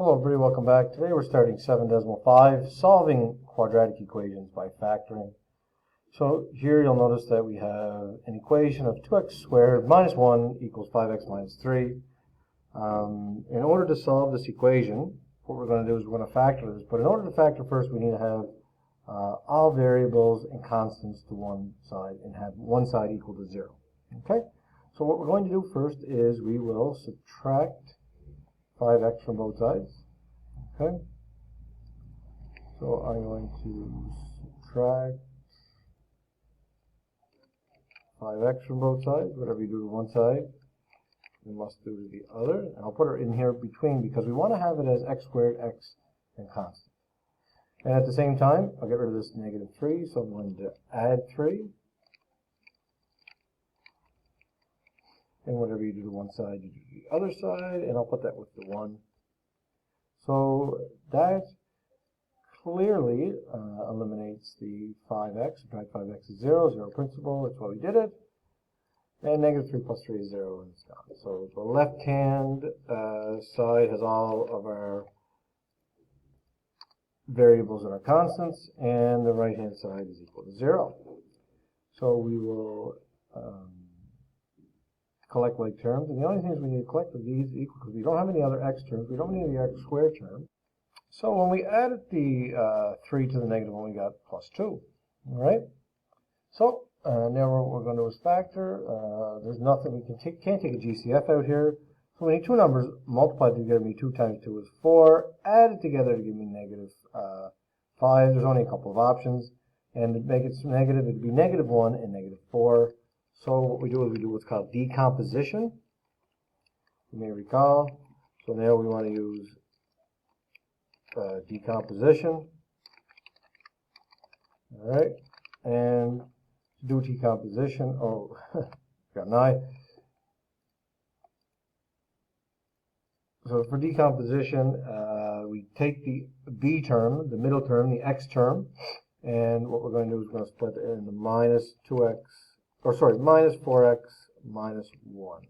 Hello everybody, welcome back. Today we're starting 7.5, solving quadratic equations by factoring. So here you'll notice that we have an equation of 2x squared minus 1 equals 5x minus 3. In order to solve this equation, what we're going to do is we're going to factor this. But in order to factor first, we need to have all variables and constants to one side and have one side equal to 0. Okay? So what we're going to do first is we will subtract 5x from both sides. Okay, so I'm going to subtract 5x from both sides. Whatever you do to one side, you must do to the other. And I'll put it in here between because we want to have it as x squared, x, and constant. And at the same time, I'll get rid of this negative 3, so I'm going to add 3. And whatever you do to one side, you do to the other side, and I'll put that with the 1. So that clearly eliminates the 5x. Subtract 5x is 0, 0 principal, that's why we did it. And negative 3 plus 3 is 0, and it's gone. So the left-hand side has all of our variables and our constants, and the right-hand side is equal to 0. So we will collect like terms, and the only things we need to collect are these equal, because we don't have any other x terms, we don't need the x squared term. So when we added the 3 to the negative 1, we got plus 2. All right? So now what we're going to do is factor. There's nothing, we can't take a GCF out here. So we need two numbers multiplied together to give me 2 times 2 is 4, added together to give me negative 5. There's only a couple of options. And to make it negative, it would be negative 1 and negative 4. So what we do is we do what's called decomposition. You may recall. So now we want to use decomposition. All right. And to do decomposition, got an I. So for decomposition, we take the b term, the middle term, the x term, and what we're going to do is we're going to split it into minus 2x. Minus 4x minus 1x,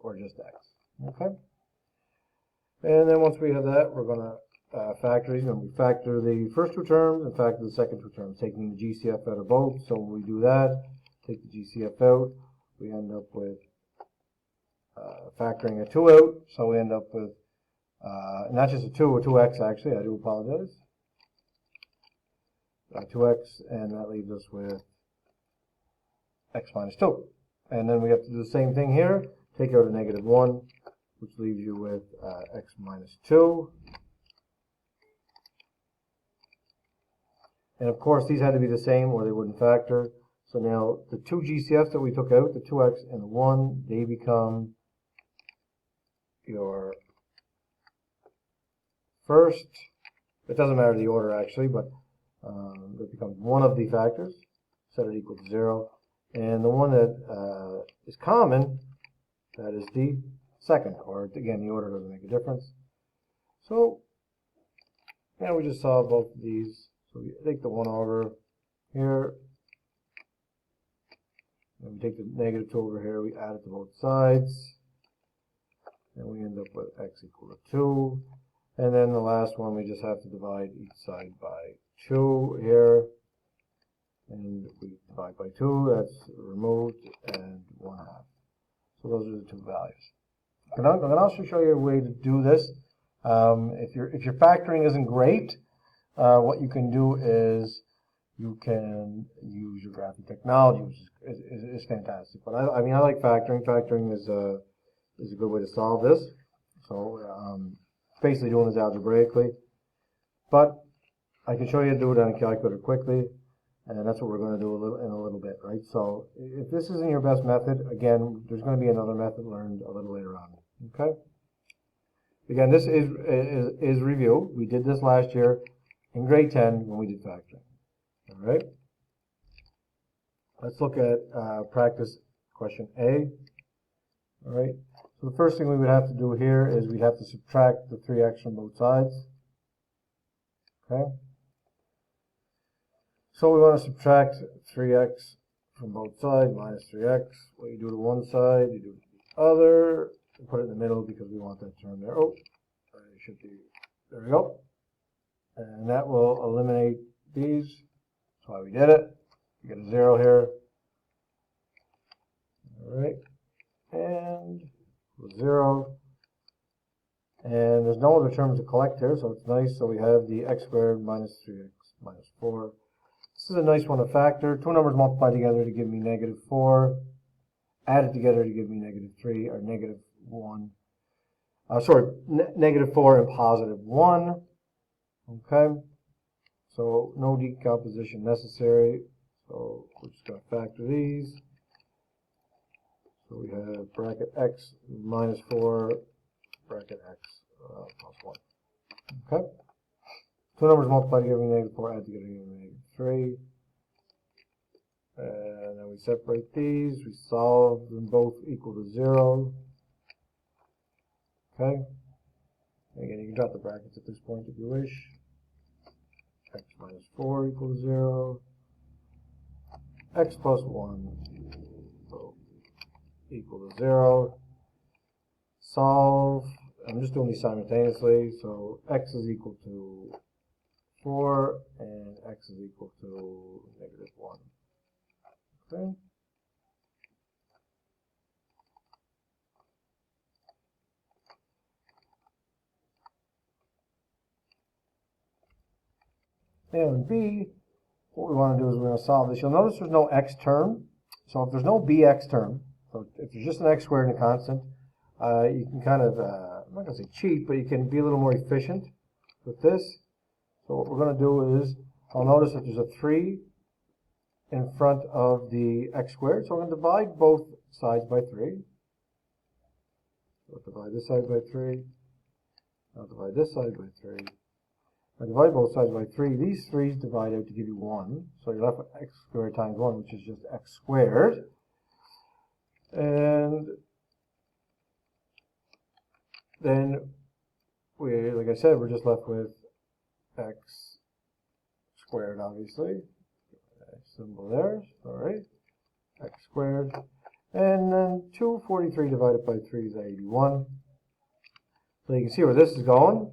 or just x. Okay? And then once we have that, we're going to factor these. And we factor the first two terms and factor the second two terms, taking the GCF out of both. So when we do that, take the GCF out, we end up with factoring a 2 out. So we end up with not just a 2, a 2x actually, I do apologize. 2x, and that leaves us with x minus 2. And then we have to do the same thing here. Take out a negative 1, which leaves you with x minus 2. And of course, these had to be the same or they wouldn't factor. So now the two GCFs that we took out, the 2x and the 1, they become your first. It doesn't matter the order actually, but it becomes one of the factors. Set it equal to 0. And the one that is common, that is the second, or again, the order doesn't make a difference. So now we just solve both of these. So we take the 1 over here, and we take the negative 2 over here, we add it to both sides, and we end up with x equal to 2. And then the last one, we just have to divide each side by 2 here. And we divide by 2, that's removed, and 1/2. So those are the two values. I'm going to also show you a way to do this. If your factoring isn't great, what you can do is you can use your graphic technology, which is fantastic. But I mean, I like factoring. Factoring is a good way to solve this. So basically doing this algebraically. But I can show you how to do it on a calculator quickly. And that's what we're going to do in a little bit, right? So if this isn't your best method, again, there's going to be another method learned a little later on. Okay? Again, this is review. We did this last year in grade 10 when we did factoring. All right? Let's look at practice question A. All right? So the first thing we would have to do here is we'd have to subtract the 3x from both sides. Okay? So we want to subtract 3x from both sides, minus 3x. What you do to one side, you do to the other. Put it in the middle because we want that term there. Oh, It should be, there we go. And that will eliminate these. That's why we did it. We get a 0 here. All right. And 0. And there's no other terms to collect here, so it's nice. So we have the x squared minus 3x minus 4. This is a nice one to factor. Two numbers multiplied together to give me negative 4. Added together to give me negative 3 or negative 1. Negative 4 and positive 1. Okay. So no decomposition necessary. So we're just going to factor these. So we have bracket x minus 4, bracket x plus 1. Okay. Two numbers multiplied together give me negative 4, add together give me negative 3. And then we separate these. We solve them both equal to 0. Okay. And again, you can drop the brackets at this point if you wish. X minus 4 equals 0. X plus 1 equal to 0. Solve. I'm just doing these simultaneously. So x is equal to 4 and x is equal to negative 1. Okay. And B, what we want to do is we're going to solve this. You'll notice there's no x term. So if there's no bx term, so if there's just an x squared and a constant, you can kind of, I'm not going to say cheat, but you can be a little more efficient with this. So what we're going to do is, I'll notice that there's a 3 in front of the x squared. So we're going to divide both sides by 3. So I'll divide this side by 3. I'll divide this side by 3. I divide both sides by 3. These 3's divide out to give you 1. So you're left with x squared times 1, which is just x squared. And then, like I said, we're just left with x squared, obviously. Symbol there. All right. X squared. And then 243 divided by 3 is 81. So you can see where this is going.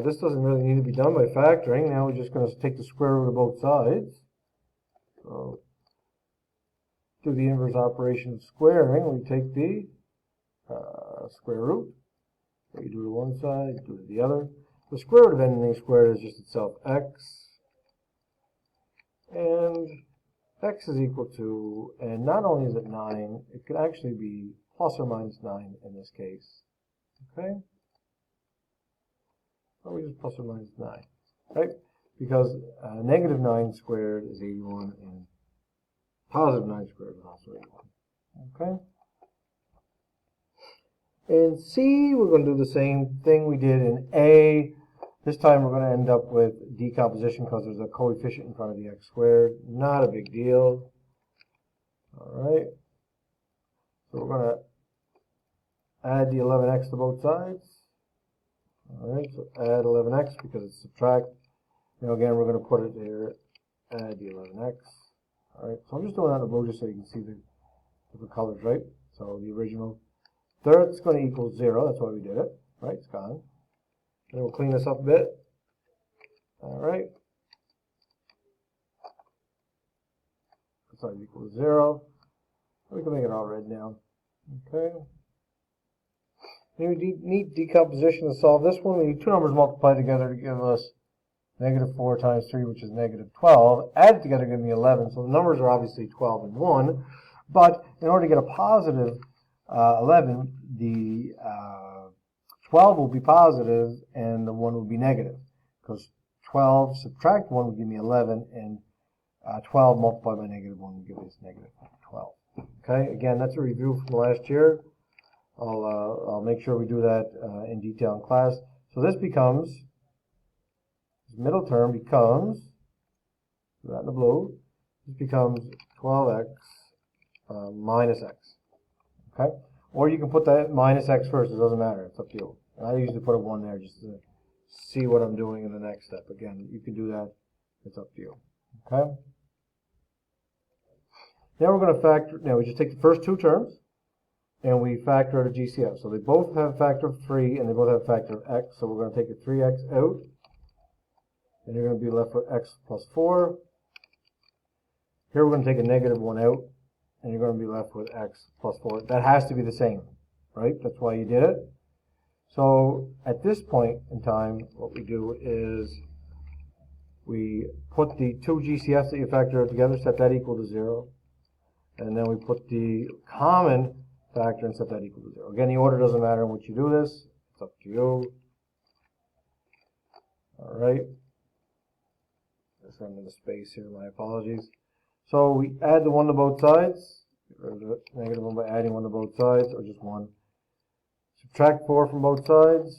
This doesn't really need to be done by factoring. Now we're just going to take the square root of both sides. So, do the inverse operation of squaring. We take the square root. So you do it to one side, do it to the other. The square root of anything squared is just itself x. And x is equal to, and not only is it 9, it could actually be plus or minus 9 in this case. Okay? Or we just plus or minus 9, right? Because negative 9 squared is 81, and positive 9 squared is also 81. Okay? In C, we're going to do the same thing we did in A. This time we're going to end up with decomposition because there's a coefficient in front of the x squared. Not a big deal. All right. So we're going to add the 11x to both sides. All right, so add 11x because it's subtract. Now again, we're going to put it here, add the 11x. All right, so I'm just doing that in the blue just so you can see the different colors, right? So the original third is going to equal 0. That's why we did it, right? It's gone. And we'll clean this up a bit. All right. That's equal to 0. We can make it all red now. Okay. We need decomposition to solve this one. We need two numbers multiplied together to give us negative 4 times 3, which is negative 12. Added together give me 11. So the numbers are obviously 12 and 1. But in order to get a positive 11, the 12 will be positive and the 1 will be negative. Because 12 subtract 1 will give me 11, and 12 multiplied by negative 1 will give us negative 12. Okay, again, that's a review from last year. I'll make sure we do that in detail in class. So this becomes, this middle term becomes, do that in the blue, this becomes 12x minus x. Okay? Or you can put that minus x first, it doesn't matter, it's up to you. And I usually put a 1 there just to see what I'm doing in the next step. Again, you can do that, it's up to you. Okay? Now we're going to factor, now we just take the first two terms. and we factor out a GCF. So they both have a factor of 3 and they both have a factor of x. So we're going to take a 3x out, and you're going to be left with x plus 4. Here we're going to take a negative 1 out, and you're going to be left with x plus 4. That has to be the same, right? That's why you did it. So at this point in time, what we do is we put the two GCFs that you factor out together, set that equal to 0. And then we put the common factor and set that equal to 0. Again, the order doesn't matter in which you do this. It's up to you. All right. Just running the space here. My apologies. So we add the 1 to both sides. Get rid of the negative 1 by adding 1 to both sides, or just 1. Subtract 4 from both sides.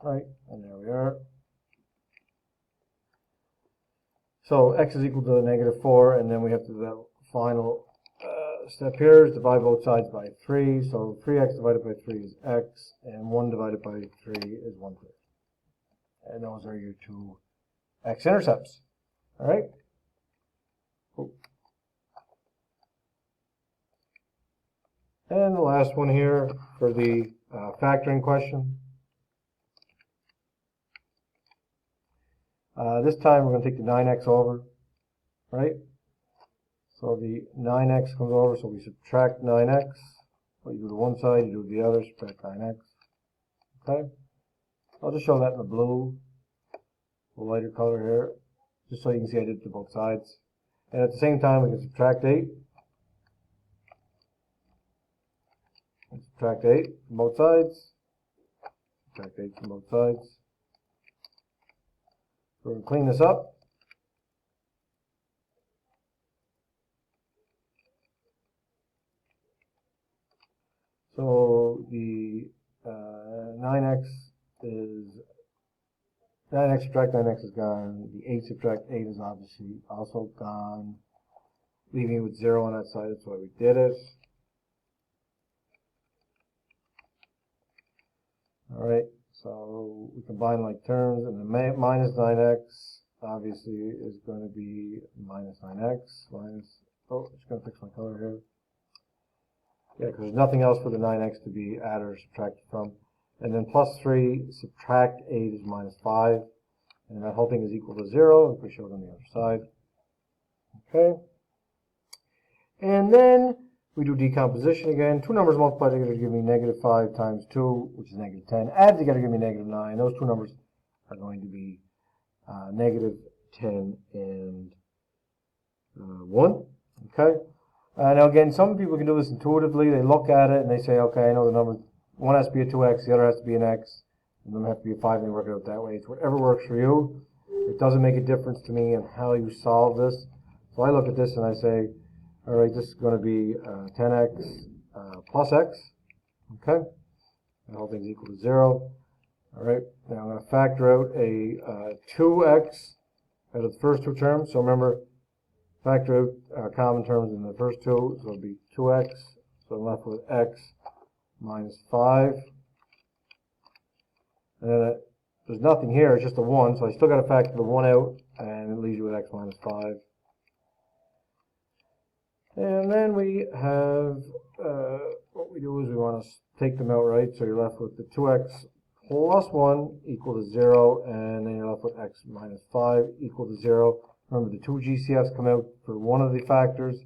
Right, and there we are. So x is equal to negative 4, and then we have to do that final step here is divide both sides by 3. So 3x divided by 3 is x, and 1 divided by 3 is 1/3. And those are your two x-intercepts. All right? Cool. And the last one here for the factoring question. This time we're going to take the 9x over, right? So the 9x comes over, so we subtract 9x. Well, you do to one side, you do to the other, subtract 9x. Okay? I'll just show that in the blue, the lighter color here, just so you can see I did it to both sides. And at the same time, we can subtract 8. And subtract 8 from both sides. Subtract 8 from both sides. We're going to clean this up. So the 9x is 9x subtract 9x is gone. The 8 subtract 8 is obviously also gone, leaving it with 0 on that side. That's why we did it. All right. So we combine like terms, and the minus 9x obviously is going to be minus 9x minus. Oh, I'm just going to fix my color here. Yeah, because there's nothing else for the 9x to be added or subtracted from. And then plus 3 subtract 8 is minus 5. And that whole thing is equal to 0 if we show it on the other side. Okay. And then we do decomposition again. Two numbers multiplied together give me negative 5 times 2, which is negative 10. Add together give me negative 9. Those two numbers are going to be negative 10 and 1. Okay. Now again, some people can do this intuitively. They look at it and they say, okay, I know the numbers. One has to be a 2x, the other has to be an x, and then have to be a 5, and they work it out that way. It's whatever works for you. It doesn't make a difference to me in how you solve this. So I look at this and I say, all right, this is going to be 10x plus x. Okay. The whole thing's equal to 0. All right. Now I'm going to factor out a 2x out of the first two terms. So remember, factor out common terms in the first two. So it'll be 2x. So I'm left with x minus 5. And then there's nothing here. It's just a 1. So I still got to factor the 1 out. And it leaves you with x minus 5. And then we have, what we do is we want to take them out, right? So you're left with the 2x plus 1 equal to 0, and then you're left with x minus 5 equal to 0. Remember, the two GCFs come out for one of the factors,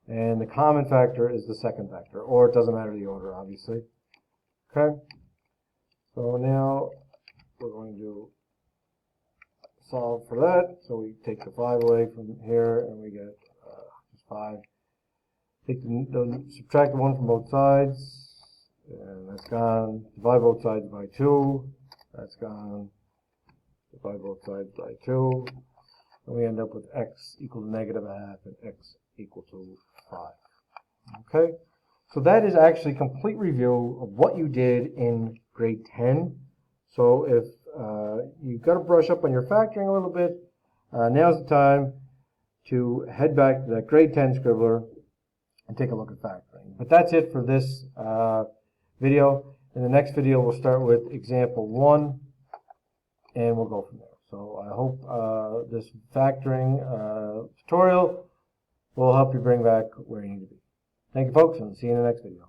and the common factor is the second factor, or it doesn't matter the order, obviously. Okay? So now we're going to solve for that. So we take the 5 away from here, and we get just 5. Take subtract the 1 from both sides, and that's gone. Divide both sides by 2, that's gone. Divide both sides by 2, and we end up with x equal to negative a half and x equal to 5. Okay, so that is actually a complete review of what you did in grade 10. So if you've got to brush up on your factoring a little bit, now's the time to head back to that grade 10 scribbler and take a look at factoring. But that's it for this video. In the next video, we'll start with example 1, and we'll go from there. So I hope this factoring tutorial will help you bring back where you need to be. Thank you, folks, and see you in the next video.